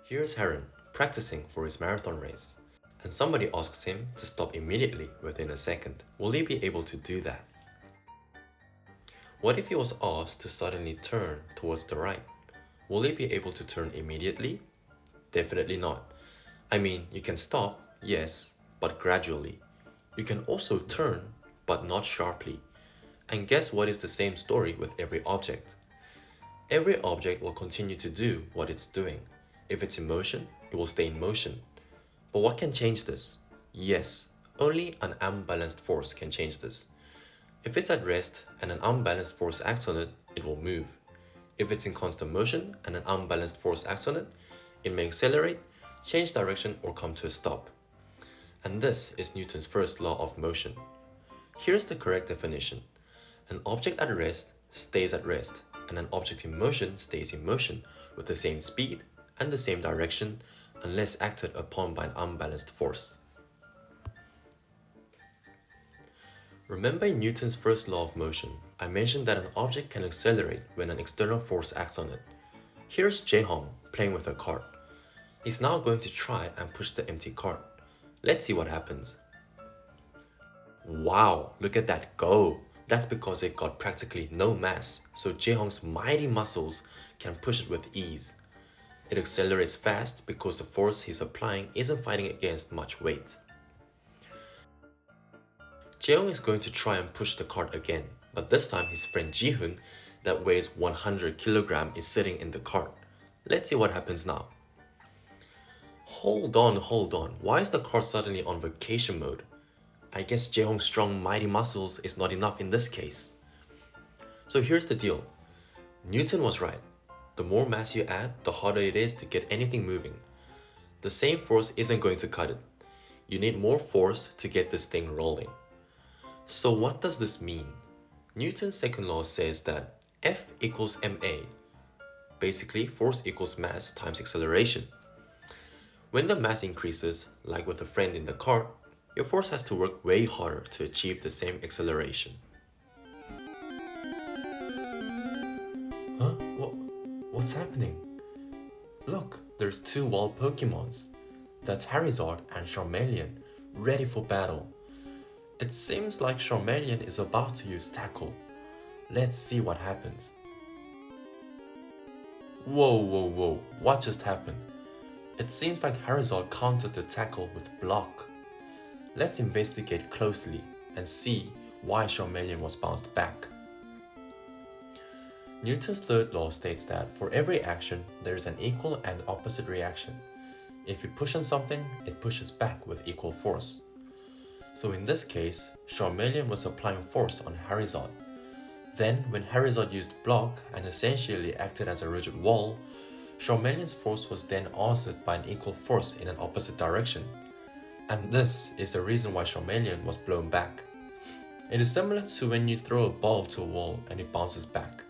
Here's Harren practicing for his marathon race, and somebody asks him to stop immediately within a second. Will he be able to do that? What if he was asked to suddenly turn towards the right? Will he be able to turn immediately? Definitely not. I mean, you can stop, yes, but gradually. You can also turn, but not sharply. And guess what is the same story with every object? Every object will continue to do what it's doing. If it's in motion, it will stay in motion. But what can change this? Yes, only an unbalanced force can change this. If it's at rest and an unbalanced force acts on it, it will move. If it's in constant motion and an unbalanced force acts on it, it may accelerate, change direction, or come to a stop. And this is Newton's first law of motion. Here's the correct definition. An object at rest stays at rest, and an object in motion stays in motion with the same speed and the same direction unless acted upon by an unbalanced force. Remember in Newton's first law of motion, I mentioned that an object can accelerate when an external force acts on it. Here's Jaehong playing with a cart. He's now going to try and push the empty cart. Let's see what happens. Wow, look at that go! That's because it got practically no mass, so Jaehong's mighty muscles can push it with ease. It accelerates fast because the force he's applying isn't fighting against much weight. Jaehong is going to try and push the cart again, but this time his friend Jihoon, that weighs 100 kg, is sitting in the cart. Let's see what happens now. Hold on. Why is the cart suddenly on vacation mode? I guess Jaehong's strong mighty muscles is not enough in this case. So here's the deal. Newton was right. The more mass you add, the harder it is to get anything moving. The same force isn't going to cut it. You need more force to get this thing rolling. So what does this mean? Newton's second law says that F equals ma. Basically, force equals mass times acceleration. When the mass increases, like with a friend in the cart, your force has to work way harder to achieve the same acceleration. Huh? What's happening? Look, there's two wild Pokemons. That's Charizard and Charmeleon, ready for battle. It seems like Charmeleon is about to use Tackle. Let's see what happens. Whoa, what just happened? It seems like Charizard countered the Tackle with Block. Let's investigate closely and see why Charmeleon was bounced back. Newton's third law states that for every action, there is an equal and opposite reaction. If you push on something, it pushes back with equal force. So in this case, Charmeleon was applying force on Charizard. Then, when Charizard used Block and essentially acted as a rigid wall, Charmeleon's force was then answered by an equal force in an opposite direction. And this is the reason why Charmeleon was blown back. It is similar to when you throw a ball to a wall and it bounces back.